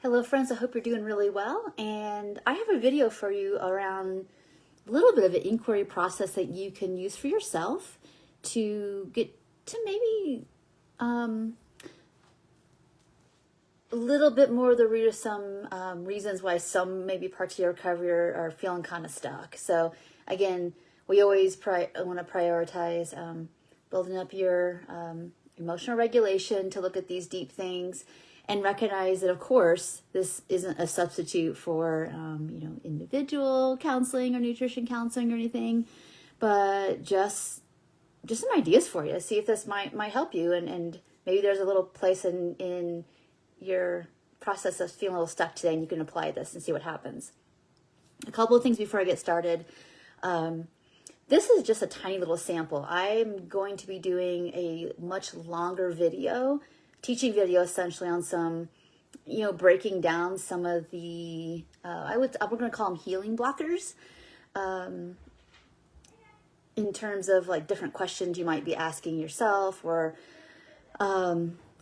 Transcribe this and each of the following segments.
Hello friends, I hope you're doing really well, and I have a video for you around a little bit of an inquiry process that you can use for yourself to get to maybe a little bit more of the root of some reasons why some maybe parts of your recovery are feeling kind of stuck. So again, we always want to prioritize building up your emotional regulation to look at these deep things and recognize that, of course, this isn't a substitute for, individual counseling or nutrition counseling or anything, but just some ideas for you. See if this might help you, and maybe there's a little place in your process of feeling a little stuck today, and you can apply this and see what happens. A couple of things before I get started. This is just a tiny little sample. I'm going to be doing a much longer video, teaching video essentially on some, breaking down some of the, we're going to call them healing blockers, in terms of like different questions you might be asking yourself, or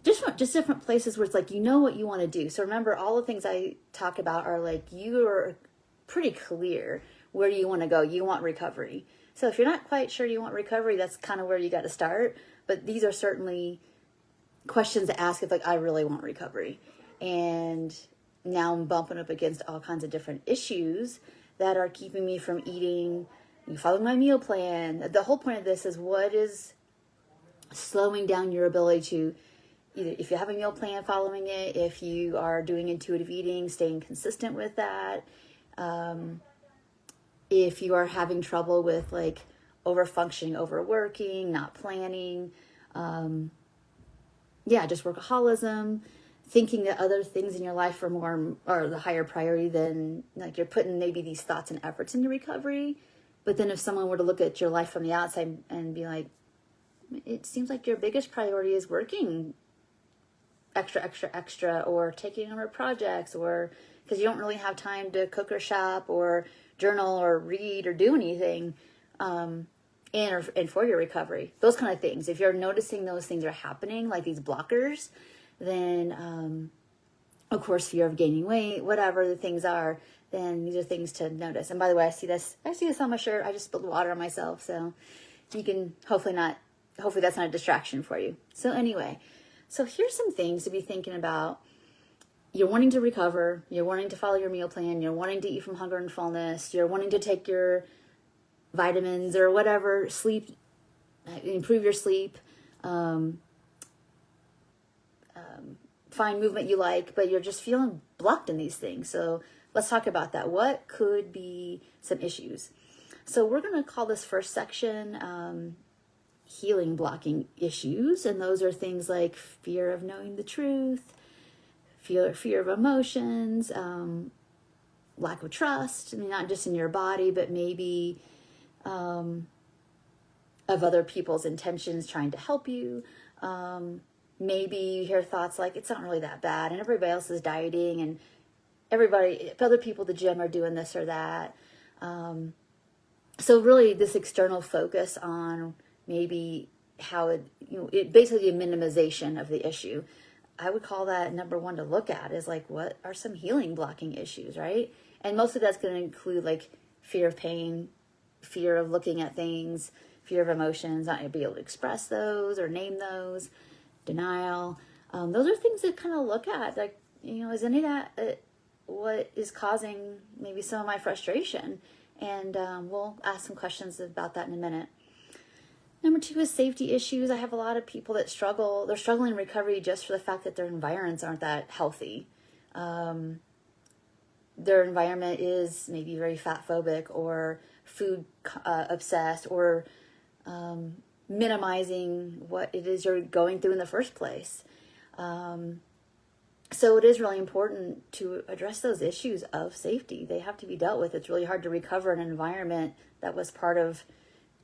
just different places where it's like, what you want to do. So remember, all the things I talk about are like, you are pretty clear where you want to go. You want recovery. So if you're not quite sure you want recovery, that's kind of where you got to start. But these are certainly questions to ask if like, I really want recovery. And now I'm bumping up against all kinds of different issues that are keeping me from eating, following my meal plan. The whole point of this is what is slowing down your ability to, either if you have a meal plan, following it, if you are doing intuitive eating, staying consistent with that, if you are having trouble with like overfunctioning, overworking, not planning, just workaholism, thinking that other things in your life are the higher priority than, like, you're putting maybe these thoughts and efforts into recovery. But then if someone were to look at your life from the outside and be like, it seems like your biggest priority is working extra, or taking over projects, or because you don't really have time to cook or shop or journal or read or do anything and for your recovery, those kind of things. If you're noticing those things are happening, like these blockers, then of course, fear of gaining weight, whatever the things are, then these are things to notice. And by the way, I see this on my shirt. I just spilled water on myself, so you can hopefully that's not a distraction for you. So anyway, so here's some things to be thinking about. You're wanting to recover, you're wanting to follow your meal plan, you're wanting to eat from hunger and fullness, you're wanting to take your vitamins or whatever, sleep, improve your sleep, find movement you like, but you're just feeling blocked in these things. So let's talk about that. What could be some issues? So we're going to call this first section healing blocking issues, and those are things like fear of knowing the truth, fear of emotions, lack of trust. I mean, not just in your body, but maybe of other people's intentions trying to help you. Maybe you hear thoughts like, it's not really that bad, and everybody else is dieting, and other people at the gym are doing this or that. So really this external focus on maybe how it basically a minimization of the issue. I would call that number one to look at is like, what are some healing blocking issues, right? And most of that's going to include like fear of pain, fear of looking at things, fear of emotions, not being able to express those or name those, denial. Those are things to kind of look at. Like, is any of that what is causing maybe some of my frustration? And we'll ask some questions about that in a minute. Number two is safety issues. I have a lot of people that struggle. They're struggling in recovery just for the fact that their environments aren't that healthy. Their environment is maybe very fat phobic or food obsessed, or minimizing what it is you're going through in the first place. So it is really important to address those issues of safety. They have to be dealt with. It's really hard to recover in an environment that was part of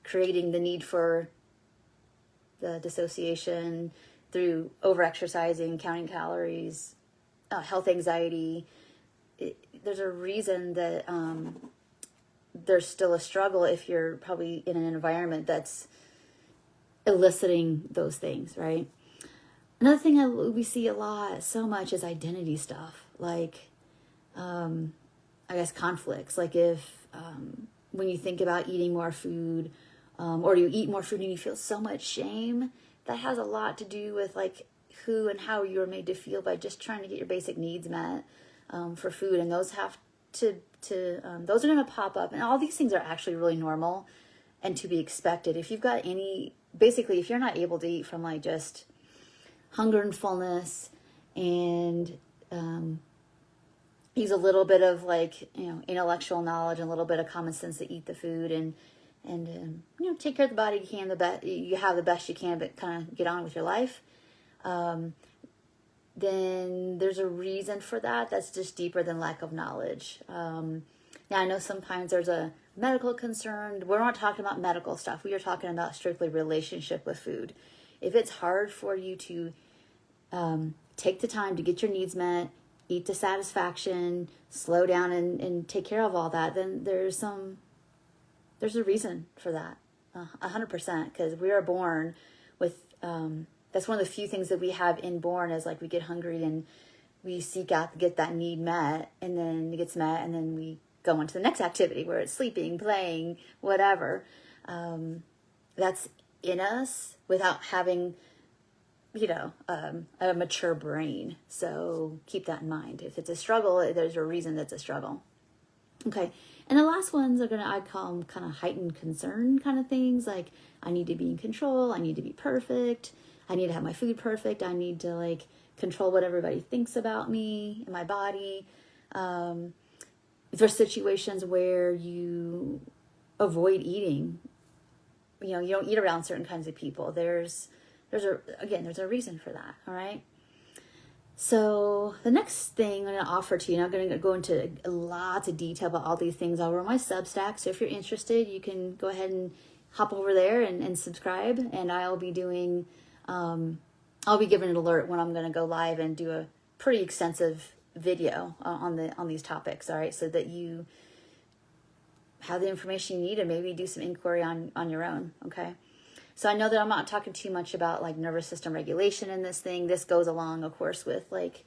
creating the need for the dissociation through overexercising, counting calories, health anxiety. There's a reason that there's still a struggle if you're probably in an environment that's eliciting those things, right? Another thing we see a lot, so much, is identity stuff. Like, I guess conflicts. Like if, when you think about eating more food, or you eat more food and you feel so much shame, that has a lot to do with like who and how you were made to feel by just trying to get your basic needs met, for food. And those have those are going to pop up. And all these things are actually really normal and to be expected. If you've got basically, if you're not able to eat from like just hunger and fullness, and use a little bit of like, intellectual knowledge and a little bit of common sense to eat the food, and take care of the body you can, you have the best you can, but kind of get on with your life, then there's a reason for that that's just deeper than lack of knowledge. Now, I know sometimes there's a medical concern. We're not talking about medical stuff. We are talking about strictly relationship with food. If it's hard for you to take the time to get your needs met, eat to satisfaction, slow down and take care of all that, then there's a reason for that, 100%, because we are born with, that's one of the few things that we have inborn, is like we get hungry and we seek out to get that need met, and then it gets met, and then we go on to the next activity where it's sleeping, playing, whatever. That's in us without having, a mature brain. So keep that in mind. If it's a struggle, there's a reason that's a struggle. Okay. And the last ones I'd call them kind of heightened concern kind of things. Like, I need to be in control. I need to be perfect. I need to have my food perfect. I need to like control what everybody thinks about me and my body. There's situations where you avoid eating. You don't eat around certain kinds of people. There's a reason for that. All right. So the next thing I'm going to offer to you, and I'm going to go into lots of detail about all these things over my Substack. So if you're interested, you can go ahead and hop over there and subscribe. And I'll be doing, I'll be giving an alert when I'm going to go live and do a pretty extensive video on these topics. All right. So that you have the information you need and maybe do some inquiry on your own. Okay. So I know that I'm not talking too much about like nervous system regulation in this thing. This goes along, of course, with like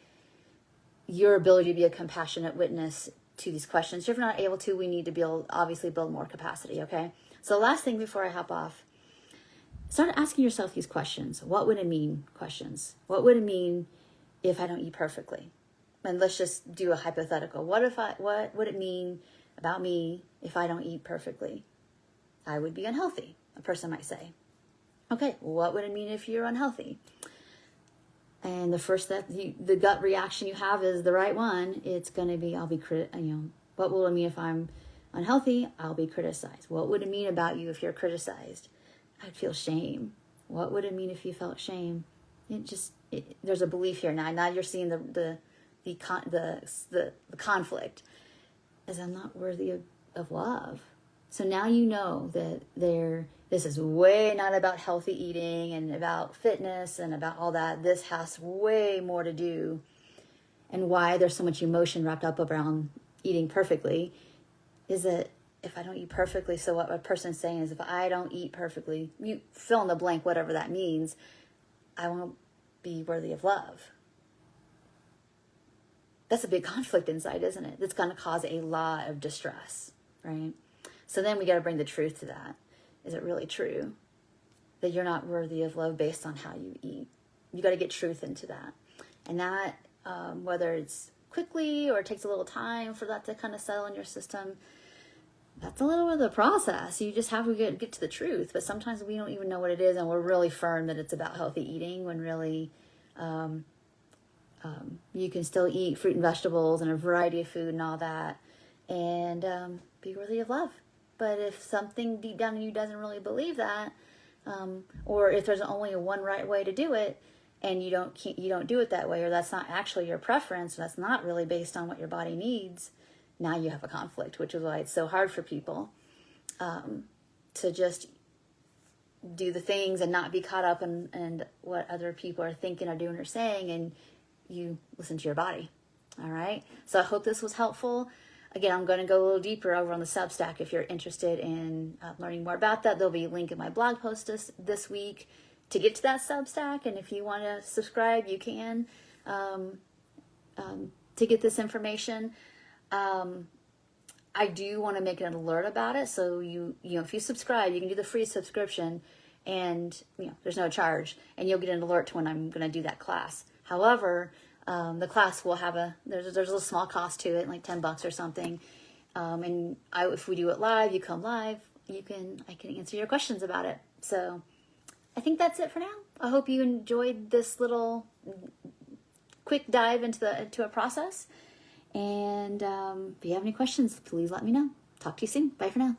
your ability to be a compassionate witness to these questions. If you're not able to, we need to obviously build more capacity, okay? So the last thing before I hop off, start asking yourself these questions. What would it mean? Questions. What would it mean if I don't eat perfectly? And let's just do a hypothetical. What would it mean about me if I don't eat perfectly? I would be unhealthy, a person might say. Okay, what would it mean if you're unhealthy? And the first step, the gut reaction you have is the right one. It's going to be, what will it mean if I'm unhealthy? I'll be criticized. What would it mean about you if you're criticized? I'd feel shame. What would it mean if you felt shame? There's a belief here now. Now you're seeing the conflict, as I'm not worthy of love. So now you know that this is way not about healthy eating and about fitness and about all that. This has way more to do, and why there's so much emotion wrapped up around eating perfectly is that if I don't eat perfectly, so what a person's saying is if I don't eat perfectly, you fill in the blank, whatever that means, I won't be worthy of love. That's a big conflict inside, isn't it? That's going to cause a lot of distress, right? So then we got to bring the truth to that. Is it really true that you're not worthy of love based on how you eat? You got to get truth into that. And that, whether it's quickly or it takes a little time for that to kind of settle in your system, that's a little bit of the process. You just have to get to the truth. But sometimes we don't even know what it is, and we're really firm that it's about healthy eating when really you can still eat fruit and vegetables and a variety of food and all that and be worthy of love. But if something deep down in you doesn't really believe that, or if there's only one right way to do it, and you don't do it that way, or that's not actually your preference, that's not really based on what your body needs, now you have a conflict, which is why it's so hard for people to just do the things and not be caught up in what other people are thinking or doing or saying, and you listen to your body. All right. So I hope this was helpful. Again, I'm going to go a little deeper over on the Substack if you're interested in learning more about that. There'll be a link in my blog post this week to get to that Substack. And if you want to subscribe, you can, to get this information. I do want to make an alert about it. So if you subscribe, you can do the free subscription, and there's no charge, and you'll get an alert to when I'm going to do that class. However, the class will have there's a little small cost to it, like $10 or something. And if we do it live, you come live, I can answer your questions about it. So I think that's it for now. I hope you enjoyed this little quick dive into a process. And if you have any questions, please let me know. Talk to you soon. Bye for now.